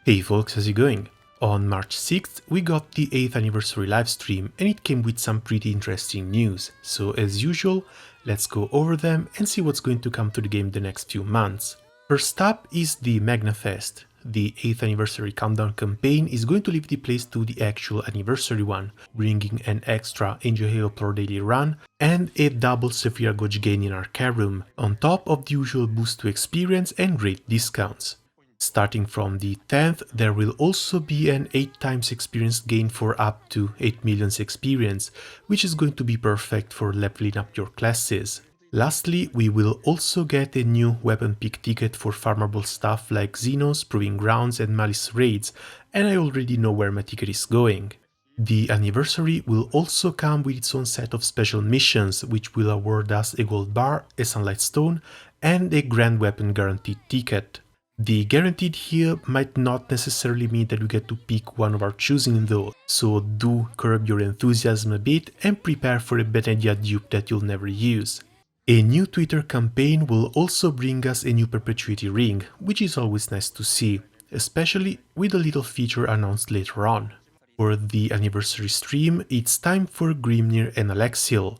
Hey folks, how's it going? On March 6th, we got the 8th anniversary livestream and it came with some pretty interesting news. So as usual, let's go over them and see what's going to come to the game the next few months. First up is the MagnaFest. The 8th anniversary countdown campaign is going to leave the place to the actual anniversary one, bringing an extra Angel Halo Pro Daily Run and a double Sephira Gauge gain in Arcarum, on top of the usual boost to experience and rate discounts. Starting from the 10th, there will also be an 8 times experience gain for up to 8 million experience, which is going to be perfect for leveling up your classes. Lastly, we will also get a new weapon pick ticket for farmable stuff like Xenos, Proving Grounds and Malice raids, and I already know where my ticket is going. The anniversary will also come with its own set of special missions, which will award us a gold bar, a sunlight stone, and a grand weapon guaranteed ticket. The guaranteed here might not necessarily mean that we get to pick one of our choosing though, so do curb your enthusiasm a bit and prepare for a Benedia dupe that you'll never use. A new Twitter campaign will also bring us a new perpetuity ring, which is always nice to see, especially with a little feature announced later on. For the anniversary stream, it's time for Grimner and Alexia.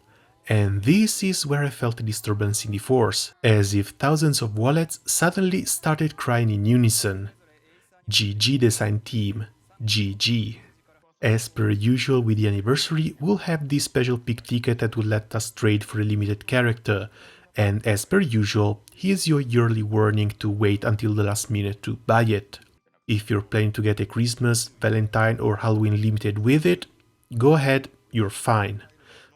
And this is where I felt a disturbance in the force, as if thousands of wallets suddenly started crying in unison. GG design team, GG. As per usual with the anniversary, we'll have this special pick ticket that will let us trade for a limited character, and as per usual, here's your yearly warning to wait until the last minute to buy it. If you're planning to get a Christmas, Valentine or Halloween limited with it, go ahead, you're fine.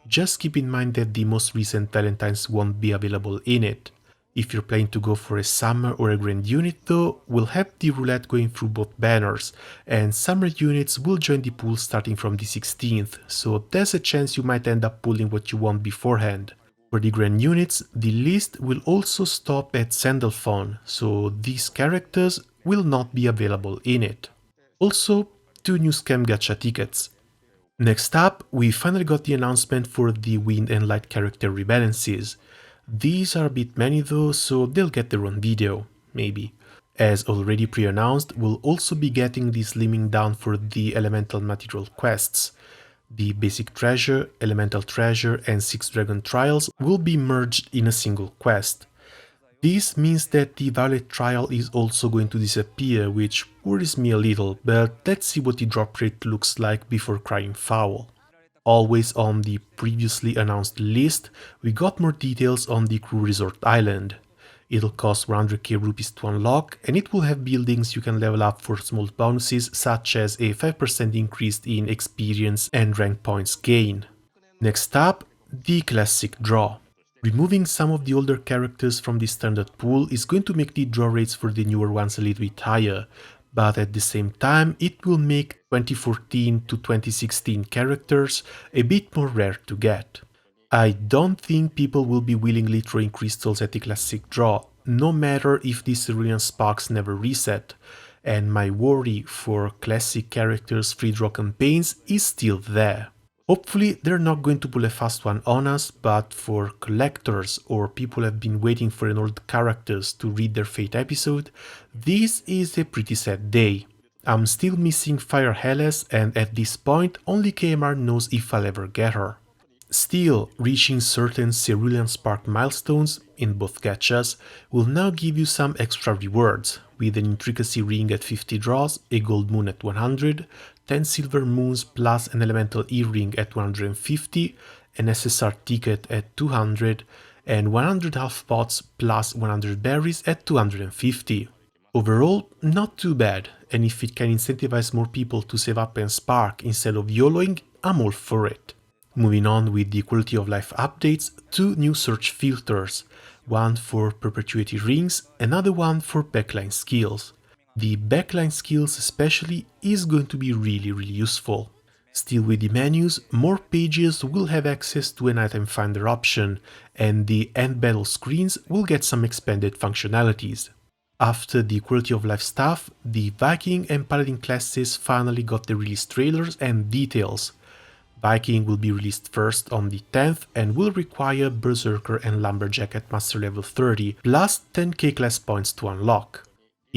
Just keep in mind that the most recent Valentines won't be available in it. If you're planning to go for a summer or a grand unit though, we'll have the roulette going through both banners, and summer units will join the pool starting from the 16th, so there's a chance you might end up pulling what you want beforehand. For the grand units, the list will also stop at Sandalphon, so these characters will not be available in it. Also, 2 new Scam Gacha tickets. Next up, we finally got the announcement for the Wind and Light character rebalances. These are a bit many though, so they'll get their own video, maybe. As already pre-announced, we'll also be getting the slimming down for the elemental material quests. The basic treasure, elemental treasure and 6 dragon trials will be merged in a single quest. This means that the Violet trial is also going to disappear, which worries me a little, but let's see what the drop rate looks like before crying foul. Always on the previously announced list, we got more details on the Crew Resort Island. It'll cost 100k rupees to unlock, and it will have buildings you can level up for small bonuses such as a 5% increase in experience and rank points gain. Next up, the classic draw. Removing some of the older characters from the standard pool is going to make the draw rates for the newer ones a little bit higher, but at the same time it will make 2014 to 2016 characters a bit more rare to get. I don't think people will be willingly throwing crystals at the classic draw, no matter if the cerulean sparks never reset, and my worry for classic characters free draw campaigns is still there. Hopefully they're not going to pull a fast one on us, but for collectors or people who have been waiting for an old characters to read their Fate episode, this is a pretty sad day. I'm still missing Fire Helles, and at this point only KMR knows if I'll ever get her. Still, reaching certain Cerulean Spark milestones, in both gachas, will now give you some extra rewards, with an Intricacy Ring at 50 draws, a Gold Moon at 100, 10 Silver Moons plus an Elemental Earring at 150, an SSR ticket at 200, and 100 half pots plus 100 berries at 250. Overall, not too bad, and if it can incentivize more people to save up and spark instead of YOLOing, I'm all for it. Moving on with the quality of life updates, 2 new search filters, one for perpetuity rings, another one for backline skills. The backline skills especially is going to be really useful. Still with the menus, more pages will have access to an item finder option, and the end battle screens will get some expanded functionalities. After the quality of life stuff, the Viking and Paladin classes finally got the release trailers and details. Viking will be released first on the 10th and will require Berserker and Lumberjack at master level 30 plus 10k class points to unlock.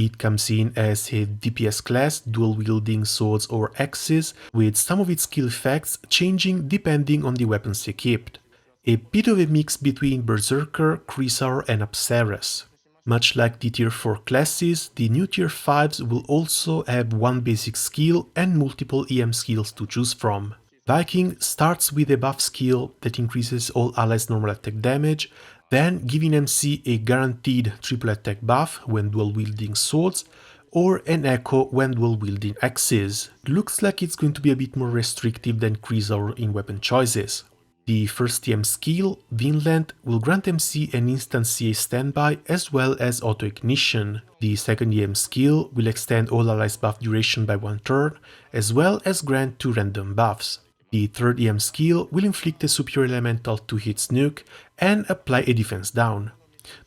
It comes in as a DPS class, dual-wielding swords or axes, with some of its skill effects changing depending on the weapons equipped. A bit of a mix between Berserker, Chrysaor and Apsaras. Much like the tier 4 classes, the new tier 5s will also have one basic skill and multiple EM skills to choose from. Viking starts with a buff skill that increases all allies' normal attack damage, then giving MC a guaranteed triple attack buff when dual-wielding swords, or an echo when dual-wielding axes. Looks like it's going to be a bit more restrictive than Chrysaor in weapon choices. The first EM skill, Vinland, will grant MC an instant CA standby as well as auto-ignition. The second EM skill will extend all allies' buff duration by 1 turn, as well as grant 2 random buffs. The third EM skill will inflict a superior elemental 2-hit nuke and apply a defense down.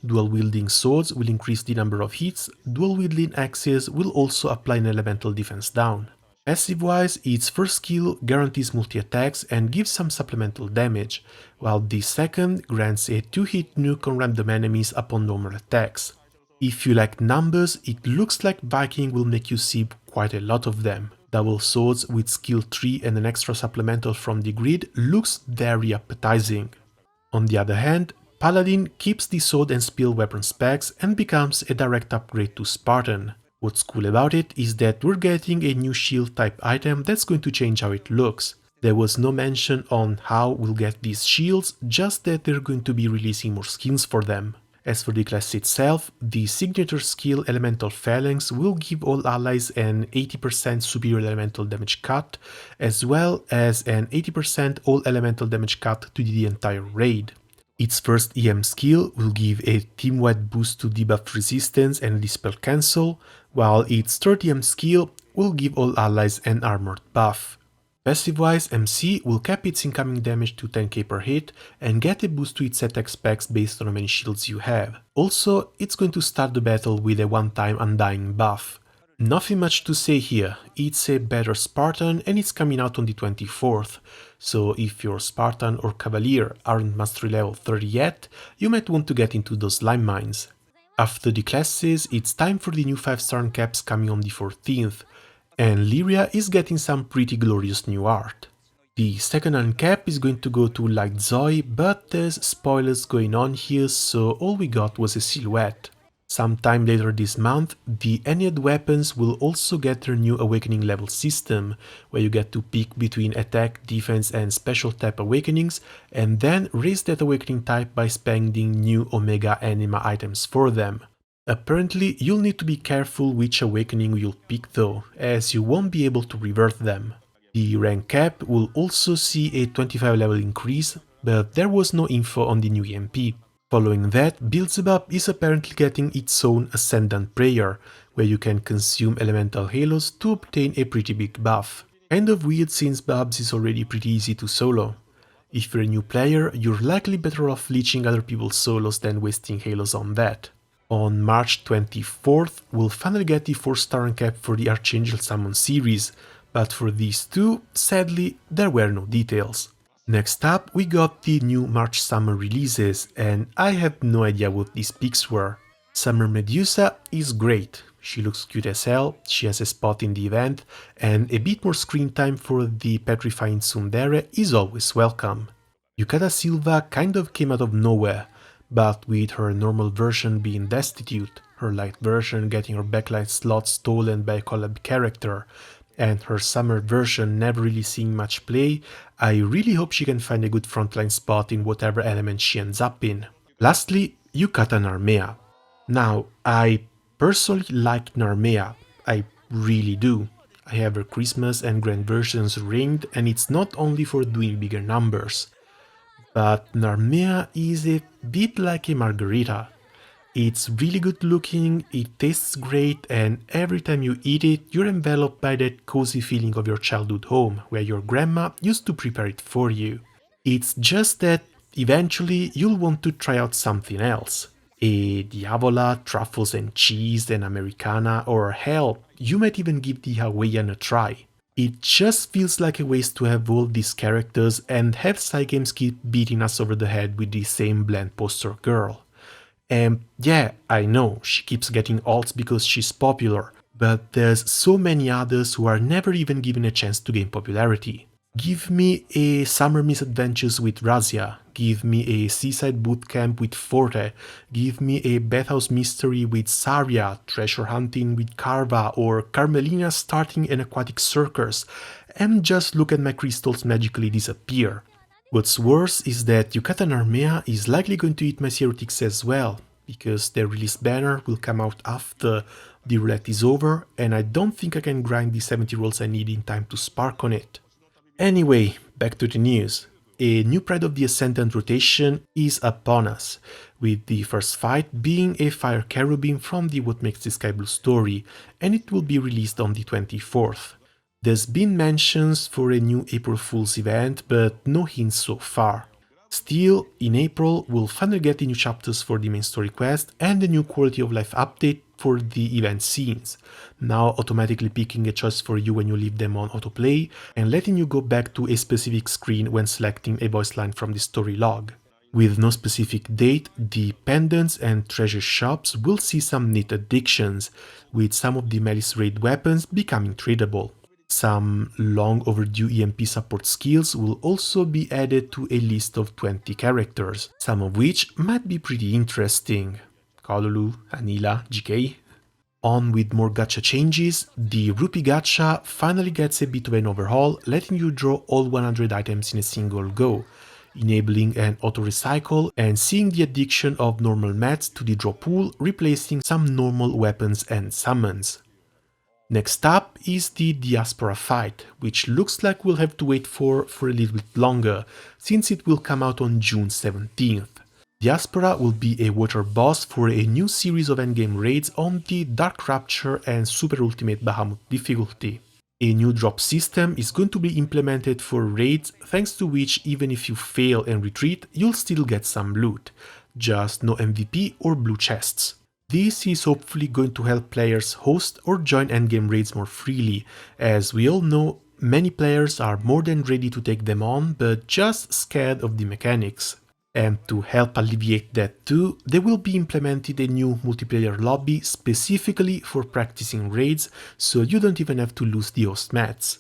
Dual-wielding swords will increase the number of hits, dual-wielding axes will also apply an elemental defense down. Passive-wise, its first skill guarantees multi-attacks and gives some supplemental damage, while the second grants a 2-hit nuke on random enemies upon normal attacks. If you like numbers, it looks like Viking will make you see quite a lot of them. Double swords with skill 3 and an extra supplemental from the grid looks very appetizing. On the other hand, Paladin keeps the sword and spear weapon specs and becomes a direct upgrade to Spartan. What's cool about it is that we're getting a new shield type item that's going to change how it looks. There was no mention on how we'll get these shields, just that they're going to be releasing more skins for them. As for the class itself, the signature skill Elemental Phalanx will give all allies an 80% superior elemental damage cut, as well as an 80% all elemental damage cut to the entire raid. Its first EM skill will give a team-wide boost to debuff resistance and dispel cancel, while its third EM skill will give all allies an armored buff. Passive-wise, MC will cap its incoming damage to 10k per hit and get a boost to its attack specs based on how many shields you have. Also, it's going to start the battle with a one-time Undying buff. Nothing much to say here, it's a better Spartan and it's coming out on the 24th, so if your Spartan or Cavalier aren't mastery level 30 yet, you might want to get into those lime mines. After the classes, it's time for the new 5-star caps coming on the 14th. And Lyria is getting some pretty glorious new art. The second uncap is going to go to Light Zoe, but there's spoilers going on here, so all we got was a silhouette. Sometime later this month, the Ennead weapons will also get their new awakening level system, where you get to pick between attack, defense and special type awakenings, and then raise that awakening type by spending new Omega Anima items for them. Apparently, you'll need to be careful which awakening you'll pick though, as you won't be able to revert them. The rank cap will also see a 25 level increase, but there was no info on the new EMP. Following that, Beelzebub is apparently getting its own Ascendant Prayer, where you can consume elemental halos to obtain a pretty big buff. Kind of weird since Bubs is already pretty easy to solo. If you're a new player, you're likely better off leeching other people's solos than wasting halos on that. On March 24th, we'll finally get the 4-star cap for the Archangel Summon series, but for these two, sadly, there were no details. Next up, we got the new March Summer releases, and I have no idea what these pics were. Summer Medusa is great, she looks cute as hell, she has a spot in the event, and a bit more screen time for the Petrifying Tsundere is always welcome. Yukata Silva kind of came out of nowhere, but with her normal version being destitute, her light version getting her backlight slot stolen by a collab character, and her summer version never really seeing much play, I really hope she can find a good frontline spot in whatever element she ends up in. Lastly, Yukata Narmea. Now, I personally like Narmea, I really do. I have her Christmas and Grand versions ringed, and it's not only for doing bigger numbers. But Narmea is a bit like a margarita. It's really good looking, it tastes great, and every time you eat it, you're enveloped by that cozy feeling of your childhood home, where your grandma used to prepare it for you. It's just that eventually you'll want to try out something else. A Diavola, truffles and cheese, an Americana, or hell, you might even give the Hawaiian a try. It just feels like a waste to have all these characters and have Cygames keep beating us over the head with the same bland poster girl. And yeah, I know, she keeps getting alts because she's popular, but there's so many others who are never even given a chance to gain popularity. Give me a summer misadventures with Razia, give me a seaside bootcamp with Forte, give me a bathhouse mystery with Saria, treasure hunting with Carva, or Carmelina starting an aquatic circus, and just look at my crystals magically disappear. What's worse is that Yucatan Armea is likely going to eat my Cerotics as well, because their release banner will come out after the roulette is over, and I don't think I can grind the 70 rolls I need in time to spark on it. Anyway, back to the news. A new Pride of the Ascendant rotation is upon us, with the first fight being a Fire Cherubim from the What Makes the Sky Blue story, and it will be released on the 24th. There's been mentions for a new April Fool's event, but no hints so far. Still, in April, we'll finally get the new chapters for the main story quest and the new quality of life update for the event scenes, now automatically picking a choice for you when you leave them on autoplay and letting you go back to a specific screen when selecting a voice line from the story log. With no specific date, the pendants and treasure shops will see some neat additions, with some of the Malice raid weapons becoming tradable. Some long overdue EMP support skills will also be added to a list of 20 characters, some of which might be pretty interesting. Kalulu, Anila, GK. On with more gacha changes, the Rupee gacha finally gets a bit of an overhaul, letting you draw all 100 items in a single go, enabling an auto-recycle and seeing the addition of normal mats to the draw pool, replacing some normal weapons and summons. Next up is the Diaspora fight, which looks like we'll have to wait for a little bit longer, since it will come out on June 17th. Diaspora will be a water boss for a new series of endgame raids on the Dark Rapture and Super Ultimate Bahamut difficulty. A new drop system is going to be implemented for raids, thanks to which even if you fail and retreat, you'll still get some loot, just no MVP or blue chests. This is hopefully going to help players host or join endgame raids more freely, as we all know many players are more than ready to take them on but just scared of the mechanics. And to help alleviate that too, there will be implemented a new multiplayer lobby specifically for practicing raids, so you don't even have to lose the host mats.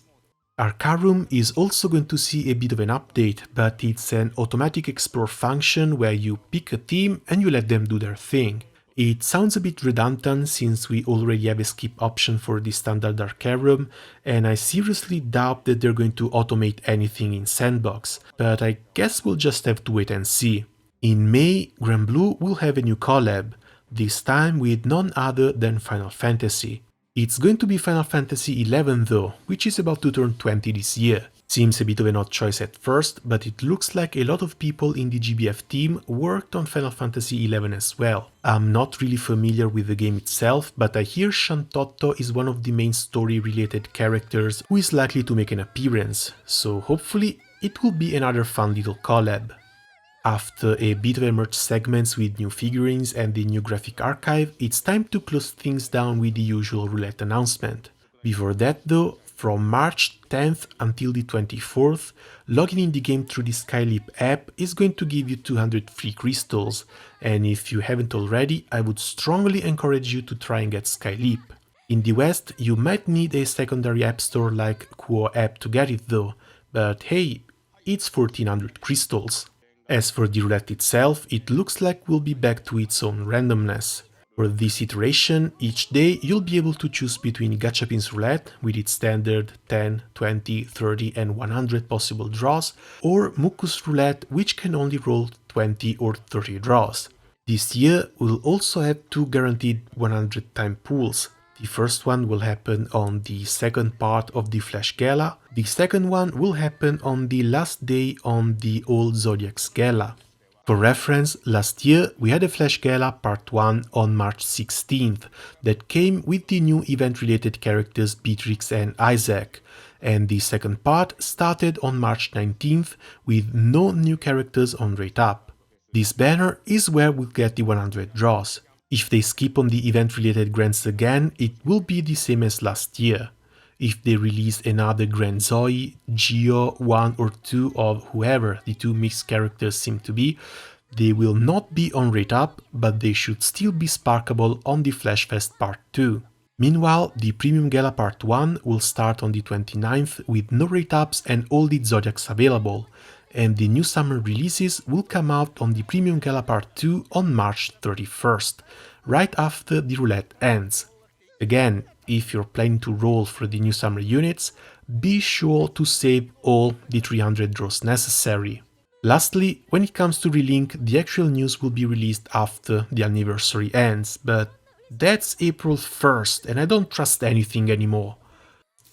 Arcarum is also going to see a bit of an update, but it's an automatic explore function where you pick a team and you let them do their thing. It sounds a bit redundant since we already have a skip option for the standard Arcarum, and I seriously doubt that they're going to automate anything in Sandbox, but I guess we'll just have to wait and see. In May, Granblue will have a new collab, this time with none other than Final Fantasy. It's going to be Final Fantasy XI though, which is about to turn 20 this year. Seems a bit of an odd choice at first, but it looks like a lot of people in the GBF team worked on Final Fantasy XI as well. I'm not really familiar with the game itself, but I hear Shantotto is one of the main story-related characters who is likely to make an appearance, so hopefully it will be another fun little collab. After a bit of a merch segments with new figurines and the new graphic archive, it's time to close things down with the usual roulette announcement. Before that though, from March 10th until the 24th, logging in the game through the Skyleap app is going to give you 200 free crystals, and if you haven't already, I would strongly encourage you to try and get Skyleap. In the West, you might need a secondary app store like Kuo app to get it though, but hey, it's 1400 crystals. As for the roulette itself, it looks like we'll be back to its own randomness. For this iteration, each day you'll be able to choose between Gachapin's roulette with its standard 10, 20, 30 and 100 possible draws, or Muku's roulette which can only roll 20 or 30 draws. This year we'll also have two guaranteed 100 time pools. The first one will happen on the second part of the Flash Gala, the second one will happen on the last day on the Old Zodiac's Gala. For reference, last year we had a Flash Gala Part 1 on March 16th that came with the new event-related characters Beatrix and Isaac, and the second part started on March 19th with no new characters on Rate Up. This banner is where we'll get the 100 draws. If they skip on the event-related grants again, it will be the same as last year. If they release another Grand Zoe, Gio, 1 or 2 of whoever the two mixed characters seem to be, They will not be on rate up, but they should still be sparkable on the Flash Fest Part 2. Meanwhile, the Premium Gala Part 1 will start on the 29th with no rate ups and all the Zodiacs available, and the new summer releases will come out on the Premium Gala Part 2 on March 31st, right after the roulette ends. Again, if you're planning to roll for the new summer units, be sure to save all the 300 draws necessary. Lastly, when it comes to Relink, the actual news will be released after the anniversary ends, but that's April 1st and I don't trust anything anymore.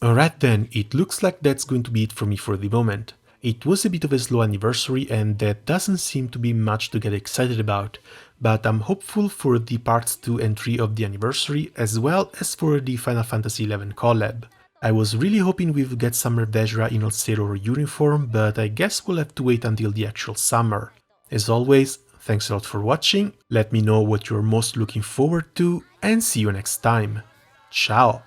Alright then, it looks like that's going to be it for me for the moment. It was a bit of a slow anniversary and there doesn't seem to be much to get excited about, but I'm hopeful for the parts 2 and 3 of the anniversary as well as for the Final Fantasy XI collab. I was really hoping we would get Summer Dejra in Alcero or uniform, but I guess we'll have to wait until the actual summer. As always, thanks a lot for watching, let me know what you're most looking forward to, and see you next time. Ciao!